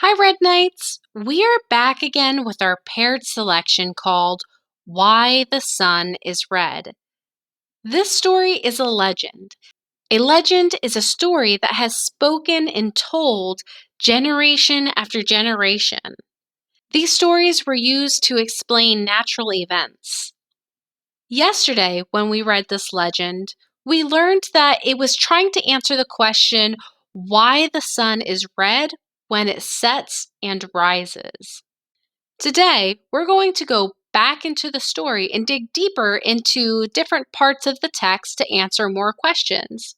Hi, Red Knights! We are back again with our paired selection called Why the Sun is Red. This story is a legend. A legend is a story that has spoken and told generation after generation. These stories were used to explain natural events. Yesterday, when we read this legend, we learned that it was trying to answer the question why the sun is red when it sets and rises. Today, we're going to go back into the story and dig deeper into different parts of the text to answer more questions.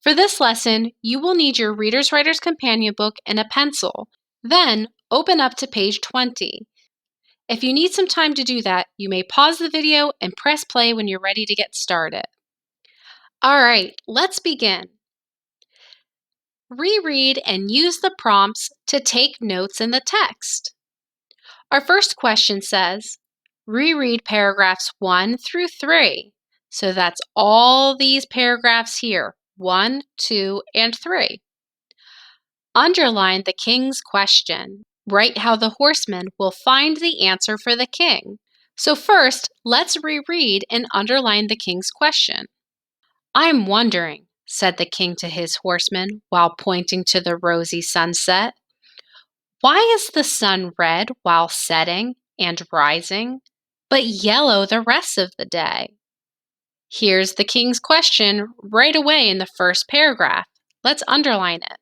For this lesson, you will need your Reader's Writer's Companion book and a pencil. Then, open up to page 20. If you need some time to do that, you may pause the video and press play when you're ready to get started. All right, let's begin. Reread and use the prompts to take notes in the text. Our first question says, reread paragraphs 1 through 3. So that's all these paragraphs here, 1, 2, and 3. Underline the king's question. Write how the horseman will find the answer for the king. So first, let's reread and underline the king's question. "I'm wondering," said the king to his horseman while pointing to the rosy sunset, "why is the sun red while setting and rising, but yellow the rest of the day?" Here's the king's question right away in the first paragraph. Let's underline it.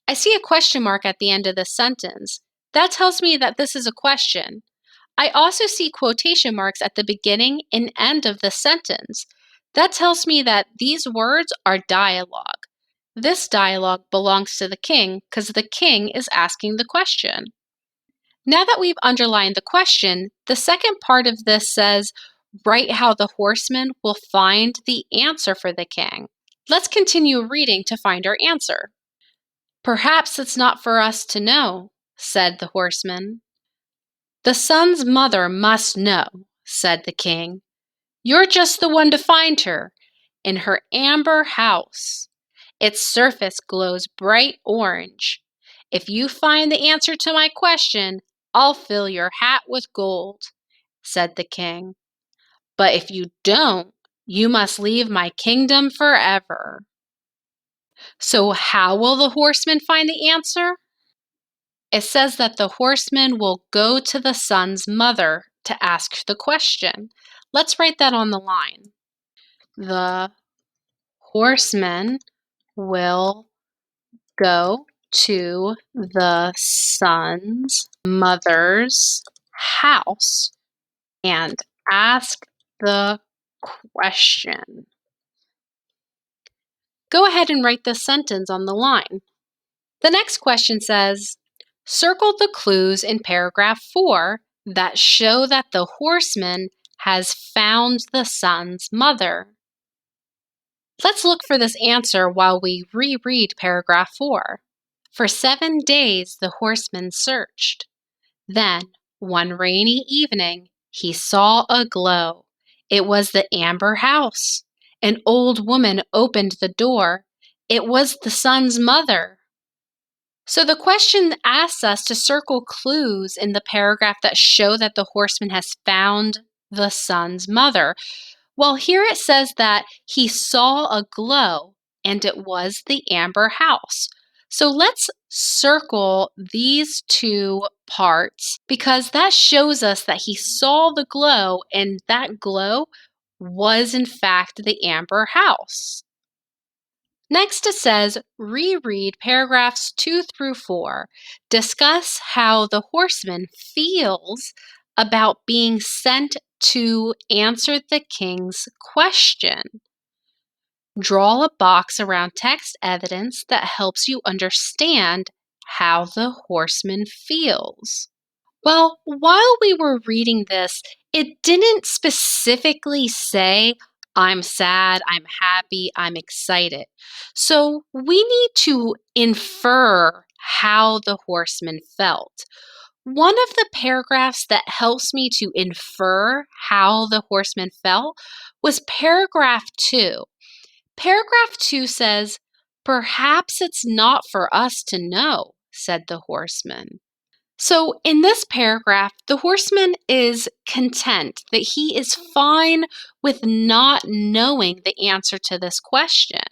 I see a question mark at the end of this sentence. That tells me that this is a question. I also see quotation marks at the beginning and end of the sentence. That tells me that these words are dialogue. This dialogue belongs to the king because the king is asking the question. Now that we've underlined the question, the second part of this says, write how the horseman will find the answer for the king. Let's continue reading to find our answer. "Perhaps it's not for us to know," said the horseman. "The sun's mother must know," said the king. "You're just the one to find her, in her amber house. Its surface glows bright orange. If you find the answer to my question, I'll fill your hat with gold," said the king. "But if you don't, you must leave my kingdom forever." So how will the horseman find the answer? It says that the horseman will go to the sun's mother to ask the question. Let's write that on the line. The horseman will go to the sun's mother's house and ask the question. Go ahead and write this sentence on the line. The next question says, circle the clues in paragraph 4 that show that the horseman has found the sun's mother. Let's look for this answer while we reread paragraph 4. For 7 days the horseman searched. Then, one rainy evening, he saw a glow. It was the amber house. An old woman opened the door. It was the sun's mother. So the question asks us to circle clues in the paragraph that show that the horseman has found the sun's mother. Well, here it says that he saw a glow, and it was the amber house. So let's circle these two parts because that shows us that he saw the glow, and that glow was in fact the amber house. Next, it says, reread paragraphs 2 through 4. Discuss how the horseman feels about being sent to answer the king's question. Draw a box around text evidence that helps you understand how the horseman feels. Well, while we were reading this, it didn't specifically say, I'm sad, I'm happy, I'm excited. So we need to infer how the horseman felt. One of the paragraphs that helps me to infer how the horseman felt was paragraph 2. Paragraph 2 says, "Perhaps it's not for us to know," said the horseman. So, in this paragraph, the horseman is content that he is fine with not knowing the answer to this question.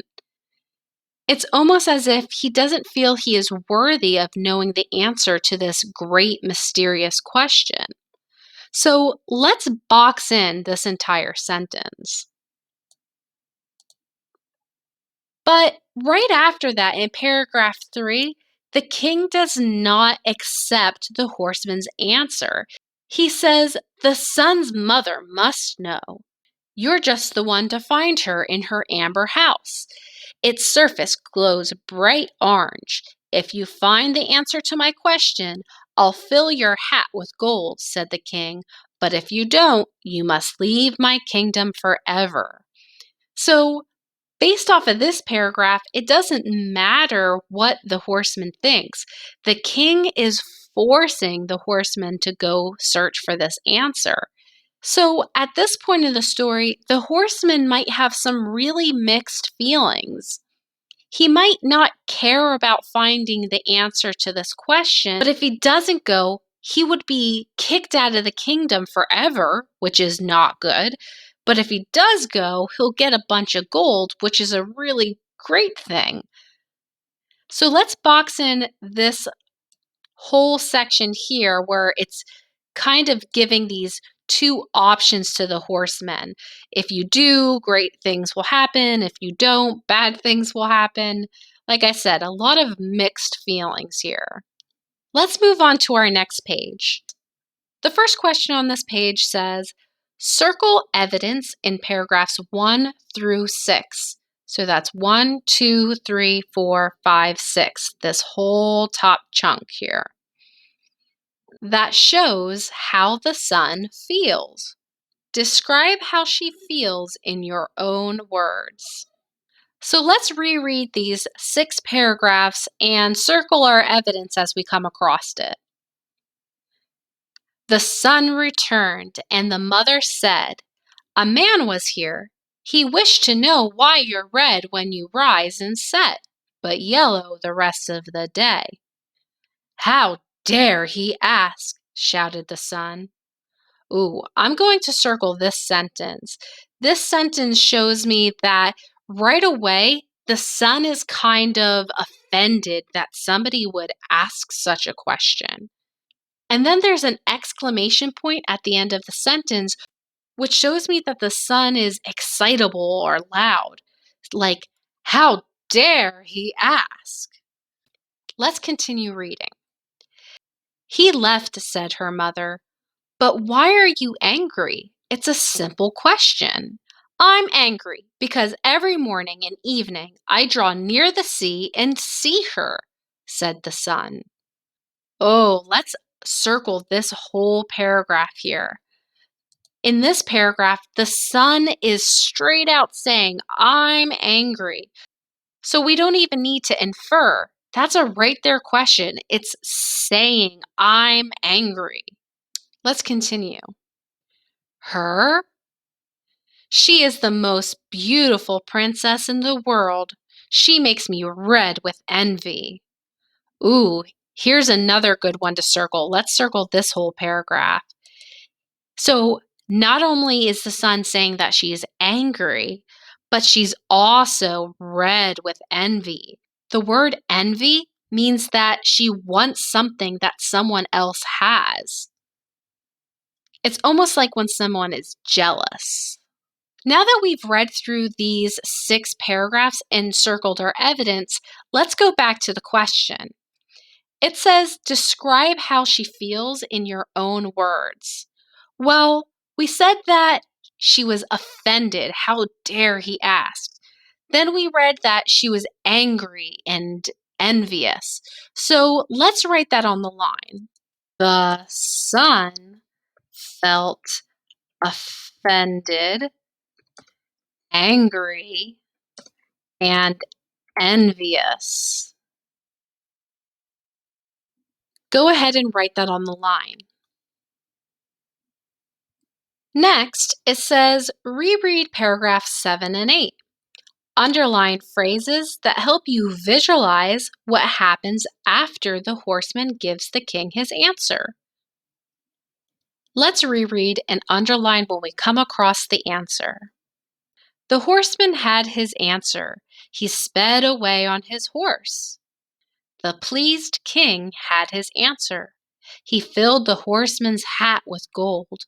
It's almost as if he doesn't feel he is worthy of knowing the answer to this great mysterious question. So, let's box in this entire sentence. But right after that, in paragraph 3, the king does not accept the horseman's answer. He says, "The son's mother must know. You're just the one to find her in her amber house. Its surface glows bright orange. If you find the answer to my question, I'll fill your hat with gold," said the king. "But if you don't, you must leave my kingdom forever." So, based off of this paragraph, it doesn't matter what the horseman thinks. The king is forcing the horseman to go search for this answer. So, at this point in the story, the horseman might have some really mixed feelings. He might not care about finding the answer to this question, but if he doesn't go, he would be kicked out of the kingdom forever, which is not good. But if he does go, he'll get a bunch of gold, which is a really great thing. So let's box in this whole section here where it's kind of giving these two options to the horsemen. If you do, great things will happen. If you don't, bad things will happen. Like I said, a lot of mixed feelings here. Let's move on to our next page. The first question on this page says, circle evidence in paragraphs 1 through 6. So that's 1, 2, 3, 4, 5, 6, this whole top chunk here. That shows how the sun feels. Describe how she feels in your own words. So let's reread these 6 paragraphs and circle our evidence as we come across it. The son returned, and the mother said, "A man was here. He wished to know why you're red when you rise and set, but yellow the rest of the day." "How dare he ask?" shouted the son. Ooh, I'm going to circle this sentence. This sentence shows me that right away, the son is kind of offended that somebody would ask such a question. And then there's an exclamation point at the end of the sentence, which shows me that the son is excitable or loud. Like, how dare he ask? Let's continue reading. "He left," said her mother. "But why are you angry? It's a simple question." "I'm angry because every morning and evening I draw near the sea and see her," said the son. Oh, let's circle this whole paragraph here. In this paragraph, the son is straight out saying, "I'm angry." So we don't even need to infer. That's a right there question. It's saying, "I'm angry." Let's continue. Her? She is the most beautiful princess in the world. She makes me red with envy. Ooh, here's another good one to circle. Let's circle this whole paragraph. So, not only is the son saying that she's angry, but she's also red with envy. The word envy means that she wants something that someone else has. It's almost like when someone is jealous. Now that we've read through these 6 paragraphs and circled our evidence, let's go back to the question. It says, describe how she feels in your own words. Well, we said that she was offended. How dare he ask? Then we read that she was angry and envious. So let's write that on the line. The son felt offended, angry, and envious. Go ahead and write that on the line. Next, it says reread paragraphs 7 and 8. Underline phrases that help you visualize what happens after the horseman gives the king his answer. Let's reread and underline when we come across the answer. The horseman had his answer. He sped away on his horse. The pleased king had his answer. He filled the horseman's hat with gold.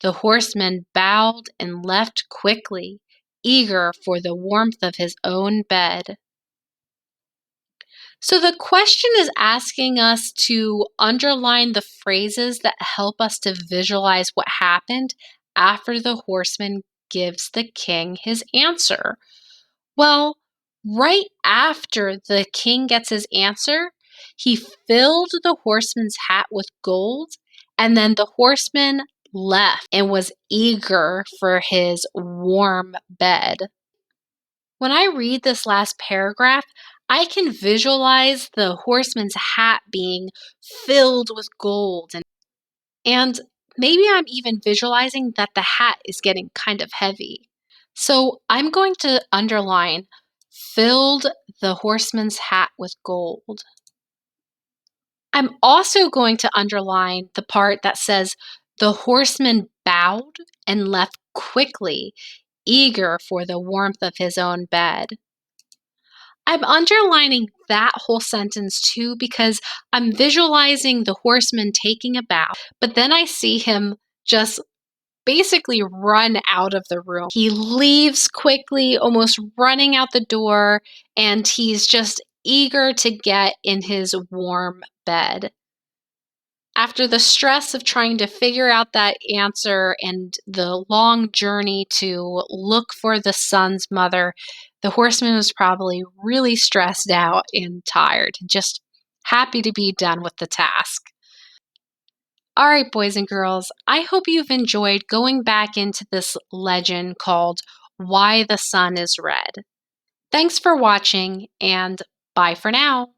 The horseman bowed and left quickly, eager for the warmth of his own bed. So the question is asking us to underline the phrases that help us to visualize what happened after the horseman gives the king his answer. Well, right after the king gets his answer, he filled the horseman's hat with gold, and then the horseman left and was eager for his warm bed. When I read this last paragraph, I can visualize the horseman's hat being filled with gold, and maybe I'm even visualizing that the hat is getting kind of heavy. So I'm going to underline filled the horseman's hat with gold. I'm also going to underline the part that says the horseman bowed and left quickly, eager for the warmth of his own bed. I'm underlining that whole sentence too because I'm visualizing the horseman taking a bow, but then I see him just basically run out of the room. He leaves quickly, almost running out the door, and he's just eager to get in his warm bed. After the stress of trying to figure out that answer and the long journey to look for the son's mother, the horseman was probably really stressed out and tired, just happy to be done with the task. All right, boys and girls, I hope you've enjoyed going back into this legend called Why the Sun is Red. Thanks for watching, and bye for now.